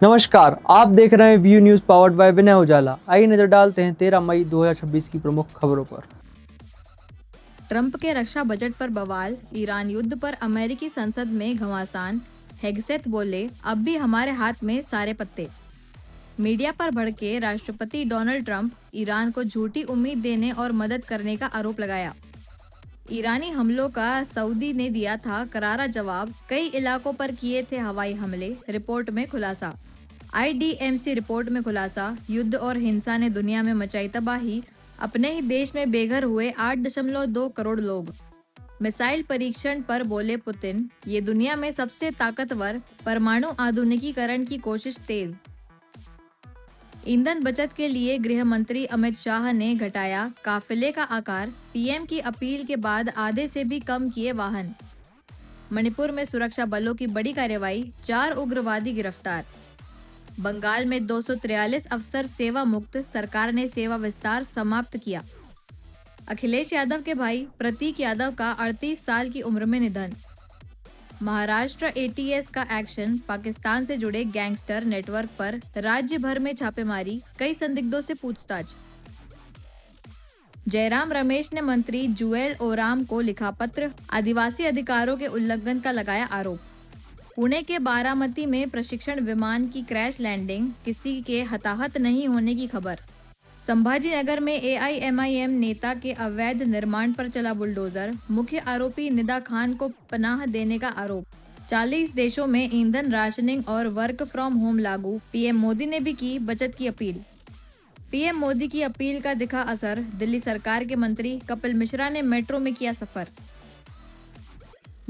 नमस्कार, आप देख रहे हैं व्यू न्यूज़ पावर्ड बाय विनय उजाला। आइए नजर डालते हैं 13 मई 2026 की प्रमुख खबरों पर। ट्रंप के रक्षा बजट पर बवाल, ईरान युद्ध पर अमेरिकी संसद में घमासान। हेगसेथ बोले, अब भी हमारे हाथ में सारे पत्ते। मीडिया पर भड़के राष्ट्रपति डोनाल्ड ट्रंप, ईरान को झूठी उम्मीद देने और मदद करने का आरोप लगाया। ईरानी हमलों का सऊदी ने दिया था करारा जवाब, कई इलाकों पर किए थे हवाई हमले, रिपोर्ट में खुलासा। IDMC रिपोर्ट में खुलासा, युद्ध और हिंसा ने दुनिया में मचाई तबाही, अपने ही देश में बेघर हुए 8.2 करोड़ लोग। मिसाइल परीक्षण पर बोले पुतिन, ये दुनिया में सबसे ताकतवर परमाणु आधुनिकीकरण की कोशिश तेज। ईंधन बचत के लिए गृह मंत्री अमित शाह ने घटाया काफिले का आकार, PM की अपील के बाद आधे से भी कम किए वाहन। मणिपुर में सुरक्षा बलों की बड़ी कार्रवाई, 4 उग्रवादी गिरफ्तार। बंगाल में 243 अफसर सेवा मुक्त, सरकार ने सेवा विस्तार समाप्त किया। अखिलेश यादव के भाई प्रतीक यादव का 38 साल की उम्र में निधन। महाराष्ट्र ATS का एक्शन, पाकिस्तान से जुड़े गैंगस्टर नेटवर्क पर राज्य भर में छापेमारी, कई संदिग्धों से पूछताछ। जयराम रमेश ने मंत्री जुएल ओराम को लिखा पत्र, आदिवासी अधिकारों के उल्लंघन का लगाया आरोप। पुणे के बारामती में प्रशिक्षण विमान की क्रैश लैंडिंग, किसी के हताहत नहीं होने की खबर। संभाजी नगर में AIMIM नेता के अवैध निर्माण पर चला बुलडोजर, मुख्य आरोपी निदा खान को पनाह देने का आरोप। 40 देशों में ईंधन राशनिंग और वर्क फ्रॉम होम लागू, PM मोदी ने भी की बचत की अपील। PM मोदी की अपील का दिखा असर, दिल्ली सरकार के मंत्री कपिल मिश्रा ने मेट्रो में किया सफर।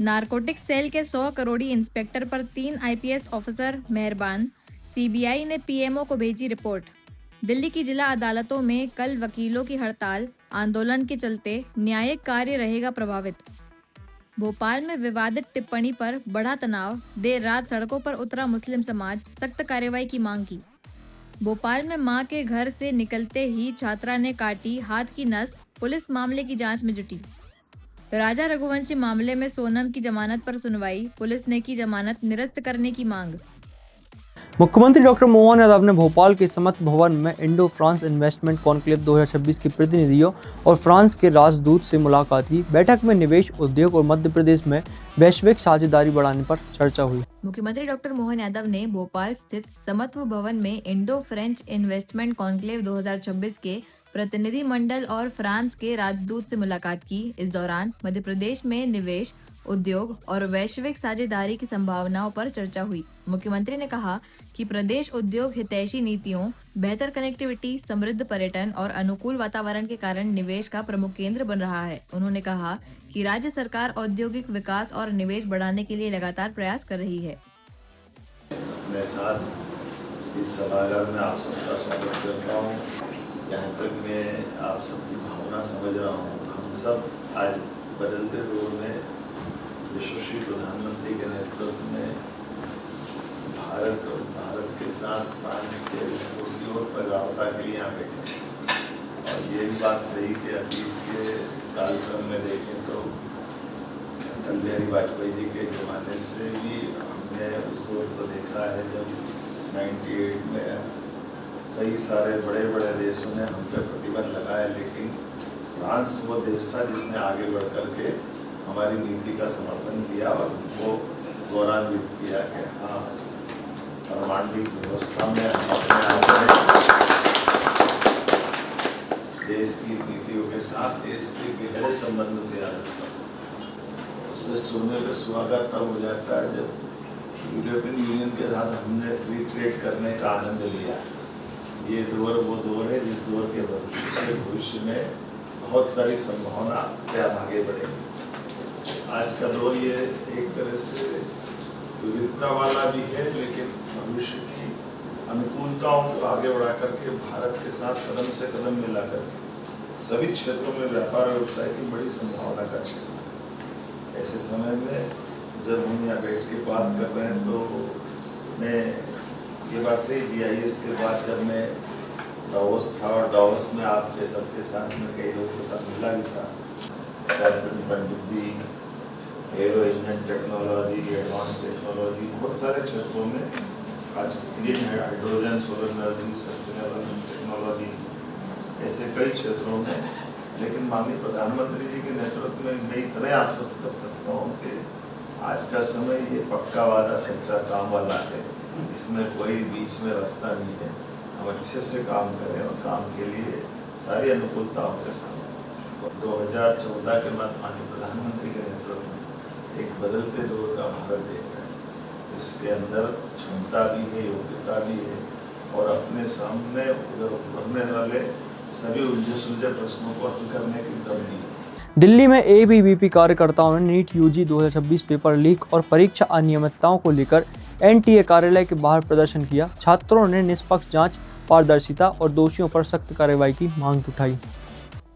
नारकोटिक सेल के 100 करोड़ी इंस्पेक्टर पर 3 IPS ऑफिसर मेहरबान, CBI ने PMO को भेजी रिपोर्ट। दिल्ली की जिला अदालतों में कल वकीलों की हड़ताल, आंदोलन के चलते न्यायिक कार्य रहेगा प्रभावित। भोपाल में विवादित टिप्पणी पर बढ़ा तनाव, देर रात सड़कों पर उतरा मुस्लिम समाज, सख्त कार्रवाई की मांग की। भोपाल में मां के घर से निकलते ही छात्रा ने काटी हाथ की नस, पुलिस मामले की जांच में जुटी। राजा रघुवंशी मामले में सोनम की जमानत पर सुनवाई, पुलिस ने की जमानत निरस्त करने की मांग। मुख्यमंत्री डॉक्टर मोहन यादव ने भोपाल के समत भवन में इंडो फ्रांस इन्वेस्टमेंट कॉन्क्लेव 2026 के प्रतिनिधियों और फ्रांस के राजदूत से मुलाकात की। बैठक में निवेश, उद्योग और मध्य प्रदेश में वैश्विक साझेदारी बढ़ाने पर चर्चा हुई। मुख्यमंत्री डॉक्टर मोहन यादव ने भोपाल स्थित समत्व भवन में इंडो फ्रेंच इन्वेस्टमेंट कॉन्क्लेव 2026 के प्रतिनिधि मंडल और फ्रांस के राजदूत से मुलाकात की। इस दौरान मध्य प्रदेश में निवेश, उद्योग और वैश्विक साझेदारी की संभावनाओं पर चर्चा हुई। मुख्यमंत्री ने कहा कि प्रदेश उद्योग हितैषी नीतियों, बेहतर कनेक्टिविटी, समृद्ध पर्यटन और अनुकूल वातावरण के कारण निवेश का प्रमुख केंद्र बन रहा है। उन्होंने कहा कि राज्य सरकार औद्योगिक विकास और निवेश बढ़ाने के लिए लगातार प्रयास कर रही है। अपने साथ इस सभागार में आप सबका स्वागत करता हूँ। जहाँ तक मैं आप सबकी भावना समझ रहा हूँ, हम सब आज बदलते दौर में यशस्वी प्रधानमंत्री के नेतृत्व में भारत और भारत के साथ फ्रांस के विस्फोटी और प्रगाढ़ता के लिए यहाँ बैठे। और ये भी बात सही कि अतीत के कालक्रम में देखें तो अटल बिहारी वाजपेयी जी के ज़माने से भी हमने उस दौर को देखा है जब 98 में कई सारे बड़े बड़े देशों ने हम पे प्रतिबंध लगाया, लेकिन फ्रांस वो देश था जिसने आगे बढ़ कर के हमारी नीति का समर्थन किया और वो गौरवान्वित किया कि हाँ, परमाणु व्यवस्था में हम अपने आप देश की नीतियों के साथ देश के गहरे संबंध तैयार रखता है। उसमें सुनने पर सुहागा तब हो जाता है जब यूरोपियन यूनियन के साथ हमने फ्री ट्रेड करने का आनंद लिया। ये दौर वो दौर है जिस दौर के भविष्य में बहुत सारी संभावना क्या आगे बढ़ेगी। आज का दौर ये एक तरह से विविधता वाला भी है, लेकिन भविष्य की अनुकूलताओं को आगे बढ़ा करके भारत के साथ कदम से कदम मिला करके सभी क्षेत्रों में व्यापार व्यवसाय की बड़ी संभावना का क्षेत्र है। ऐसे समय में जब हम यहाँ बैठ के बात कर रहे हैं तो मैं ये बात सही GIS के बाद जब मैं डावोस था और डावोस में आपके सबके साथ में कई लोगों के साथ मिला भी था, पनडुब्बी, arrow engine technology, advance technology, बहुत सारे क्षेत्रों में आज green hydrogen, solar energy, sustainable technology, ऐसे कई क्षेत्रों में। लेकिन माननीय प्रधानमंत्री जी के नेतृत्व में मैं इतना आश्वस्त कर सकता हूँ कि आज का समय ये पक्का वाला सच्चा काम वाला है, इसमें कोई बीच में रास्ता नहीं है। हम अच्छे से काम करें और काम के लिए सारी अनुकूलताओं के साथ 2014 के बाद माननीय प्रधानमंत्री के नेतृत्व में एक बदलते दौर का भारत देख रहे हैं। इसके अंदर क्षमता भी है, योग्यता भी है और अपने सामने उधर उभरने वाले सभी उलझे सुलझे प्रश्नों को हल करने की दम भी है। दिल्ली में एबीवीपी कार्यकर्ताओं ने नीट यूजी 2026 पेपर लीक और परीक्षा अनियमितताओं को लेकर एनटीए कार्यालय के बाहर प्रदर्शन किया। छात्रों ने निष्पक्ष जांच, पारदर्शिता और दोषियों पर सख्त कार्रवाई की मांग उठाई।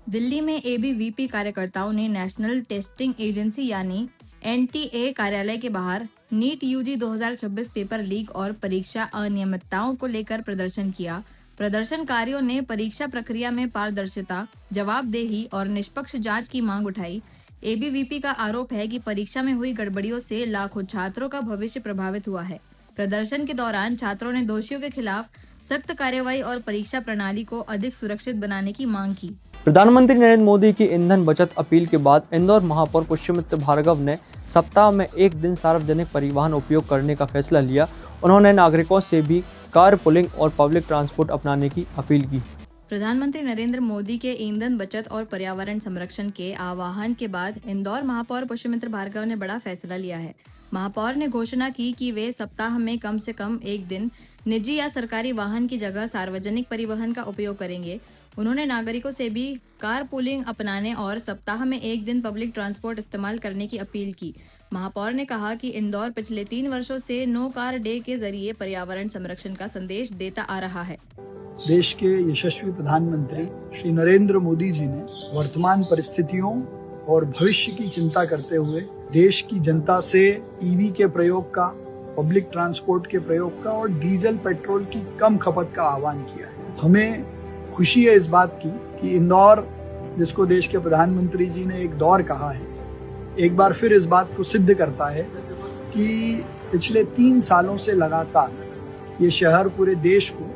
दिल्ली में एबीवीपी कार्यकर्ताओं ने नेशनल टेस्टिंग एजेंसी यानी एनटीए कार्यालय के बाहर नीट यूजी 2026 पेपर लीक और परीक्षा अनियमितताओं को लेकर प्रदर्शन किया। प्रदर्शनकारियों ने परीक्षा प्रक्रिया में पारदर्शिता, जवाबदेही और निष्पक्ष जांच की मांग उठाई। एबीवीपी का आरोप है कि परीक्षा में हुई गड़बड़ियों से लाखों छात्रों का भविष्य प्रभावित हुआ है। प्रदर्शन के दौरान छात्रों ने दोषियों के खिलाफ सख्त कार्रवाई और परीक्षा प्रणाली को अधिक सुरक्षित बनाने की मांग की। प्रधानमंत्री नरेंद्र मोदी की ईंधन बचत अपील के बाद इंदौर महापौर पुष्यमित्र भार्गव ने सप्ताह में एक दिन सार्वजनिक परिवहन उपयोग करने का फैसला लिया। उन्होंने नागरिकों से भी कार पुलिंग और पब्लिक ट्रांसपोर्ट अपनाने की अपील की। प्रधानमंत्री नरेंद्र मोदी के ईंधन बचत और पर्यावरण संरक्षण के आह्वान के बाद इंदौर महापौर पुष्यमित्र भार्गव ने बड़ा फैसला लिया है। महापौर ने घोषणा की कि वे सप्ताह में कम से कम एक दिन निजी या सरकारी वाहन की जगह सार्वजनिक परिवहन का उपयोग करेंगे। उन्होंने नागरिकों से भी कार पूलिंग अपनाने और सप्ताह में एक दिन पब्लिक ट्रांसपोर्ट इस्तेमाल करने की अपील की। महापौर ने कहा कि इंदौर पिछले 3 वर्षों से नो कार डे के जरिए पर्यावरण संरक्षण का संदेश देता आ रहा है। देश के यशस्वी प्रधानमंत्री श्री नरेंद्र मोदी जी ने वर्तमान परिस्थितियों और भविष्य की चिंता करते हुए देश की जनता से ईवी के प्रयोग का, पब्लिक ट्रांसपोर्ट के प्रयोग का और डीजल पेट्रोल की कम खपत का आह्वान किया है। हमें खुशी है इस बात की कि इंदौर, जिसको देश के प्रधानमंत्री जी ने एक दौर कहा है, एक बार फिर इस बात को सिद्ध करता है कि पिछले 3 सालों से लगातार ये शहर पूरे देश को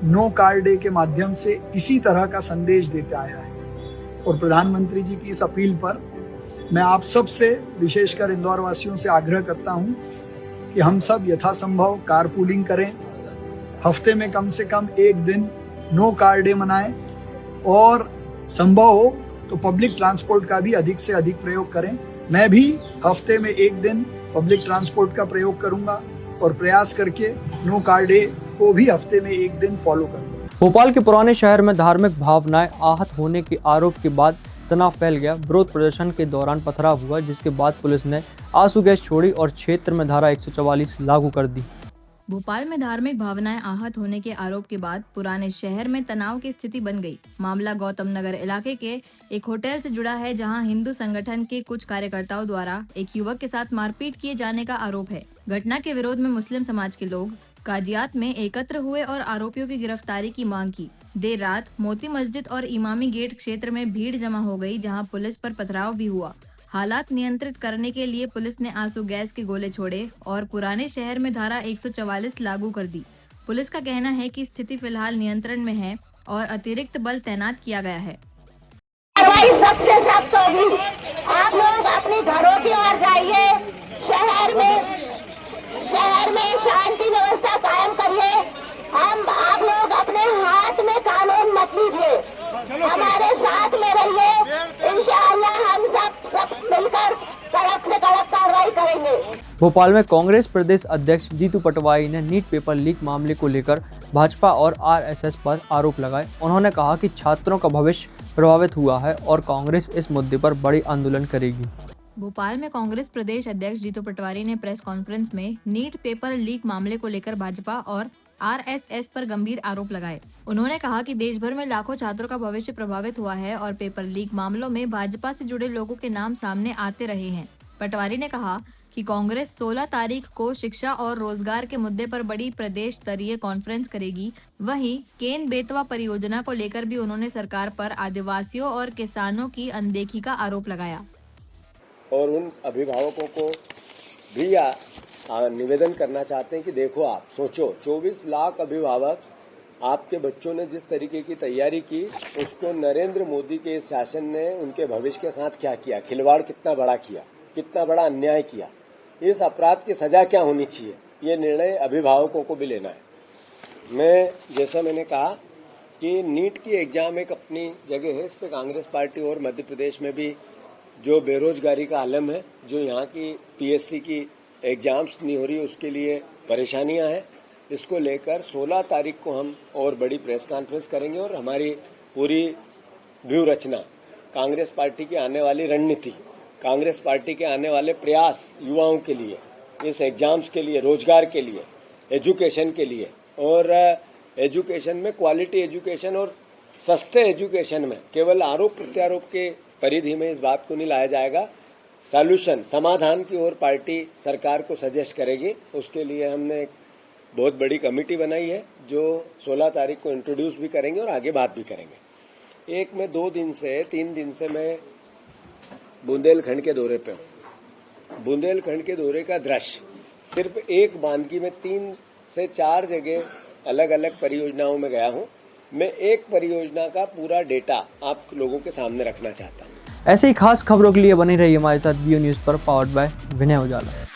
नो कार डे के माध्यम से इसी तरह का संदेश देते आया है। और प्रधानमंत्री जी की इस अपील पर मैं आप सब से, विशेषकर इंदौर वासियों से आग्रह करता हूं कि हम सब यथासंभव कार पूलिंग करें, हफ्ते में कम से कम एक दिन नो कार डे मनाएं और संभव हो तो पब्लिक ट्रांसपोर्ट का भी अधिक से अधिक प्रयोग करें। मैं भी हफ्ते में एक दिन पब्लिक ट्रांसपोर्ट का प्रयोग करूंगा और प्रयास करके नो कार डे को भी हफ्ते में एक दिन फॉलो करूंगा। भोपाल के पुराने शहर में धार्मिक भावनाएं आहत होने के आरोप के बाद तनाव फैल गया। विरोध प्रदर्शन के दौरान पथराव हुआ, जिसके बाद पुलिस ने आंसू गैस छोड़ी और क्षेत्र में धारा 144 लागू कर दी। भोपाल में धार्मिक भावनाएं आहत होने के आरोप के बाद पुराने शहर में तनाव की स्थिति बन गई। मामला गौतम नगर इलाके के एक होटल से जुड़ा है, जहां हिंदू संगठन के कुछ कार्यकर्ताओं द्वारा एक युवक के साथ मारपीट किए जाने का आरोप है। घटना के विरोध में मुस्लिम समाज के लोग काजियात में एकत्र हुए और आरोपियों की गिरफ्तारी की मांग की। देर रात मोती मस्जिद और इमामी गेट क्षेत्र में भीड़ जमा हो गई, जहां पुलिस पर पथराव भी हुआ। हालात नियंत्रित करने के लिए पुलिस ने आंसू गैस के गोले छोड़े और पुराने शहर में धारा 144 लागू कर दी। पुलिस का कहना है कि स्थिति फिलहाल नियंत्रण में है और अतिरिक्त बल तैनात किया गया है। कार्रवाई सख्त से सख्त होगी। आप लोग अपने घरों की ओर जाइए। शहर में शांति व्यवस्था कायम करिए। आप लोग अपने हाथ में कानून मत लीजिए, हमारे साथ में रहिए। इंशाअल्लाह हम सब मिलकर कड़क से कड़क कार्रवाई करेंगे। भोपाल में कांग्रेस प्रदेश अध्यक्ष जीतू पटवारी ने नीट पेपर लीक मामले को लेकर भाजपा और आरएसएस पर आरोप लगाए। उन्होंने कहा कि छात्रों का भविष्य प्रभावित हुआ है और कांग्रेस इस मुद्दे पर बड़ी आंदोलन करेगी। भोपाल में कांग्रेस प्रदेश अध्यक्ष जीतू पटवारी ने प्रेस कॉन्फ्रेंस में नीट पेपर लीक मामले को लेकर भाजपा और आरएसएस पर गंभीर आरोप लगाए। उन्होंने कहा कि देश भर में लाखों छात्रों का भविष्य प्रभावित हुआ है और पेपर लीक मामलों में भाजपा से जुड़े लोगों के नाम सामने आते रहे हैं। पटवारी ने कहा कि कांग्रेस 16 तारीख को शिक्षा और रोजगार के मुद्दे पर बड़ी प्रदेश स्तरीय कॉन्फ्रेंस करेगी। वहीं केन बेतवा परियोजना को लेकर भी उन्होंने सरकार पर आदिवासियों और किसानों की अनदेखी का आरोप लगाया। और उन अभिभावकों को भी निवेदन करना चाहते हैं कि देखो, आप सोचो 24 लाख अभिभावक, आपके बच्चों ने जिस तरीके की तैयारी की, उसको नरेंद्र मोदी के शासन ने उनके भविष्य के साथ क्या किया, खिलवाड़ कितना बड़ा किया, कितना बड़ा अन्याय किया। इस अपराध की सजा क्या होनी चाहिए, ये निर्णय अभिभावकों को भी लेना है। जैसा मैंने कहा कि नीट की एग्जाम एक अपनी जगह है, इस पे कांग्रेस पार्टी और मध्य प्रदेश में भी जो बेरोजगारी का आलम है, जो यहाँ की पीएससी की एग्जाम्स नहीं हो रही, उसके लिए परेशानियां हैं, इसको लेकर 16 तारीख को हम और बड़ी प्रेस कॉन्फ्रेंस करेंगे और हमारी पूरी व्यूह रचना, कांग्रेस पार्टी की आने वाली रणनीति, कांग्रेस पार्टी के आने वाले प्रयास युवाओं के लिए, इस एग्जाम्स के लिए, रोजगार के लिए, एजुकेशन के लिए, और एजुकेशन में क्वालिटी एजुकेशन और सस्ते एजुकेशन में केवल आरोप प्रत्यारोप के परिधि में इस बात को नहीं लाया जाएगा। सॉल्यूशन, समाधान की ओर पार्टी सरकार को सजेस्ट करेगी। उसके लिए हमने एक बहुत बड़ी कमेटी बनाई है जो 16 तारीख को इंट्रोड्यूस भी करेंगे और आगे बात भी करेंगे। मैं 3 दिन से मैं बुंदेलखंड के दौरे पे हूँ। बुंदेलखंड के दौरे का दृश्य, सिर्फ एक बांदगी में 3 से 4 जगह अलग अलग परियोजनाओं में गया हूँ। मैं एक परियोजना का पूरा डेटा आप लोगों के सामने रखना चाहता हूँ। ऐसे ही खास खबरों के लिए बने रहिए हमारे साथ बीओ न्यूज़ पर, पावर्ड बाय विनय उजाला।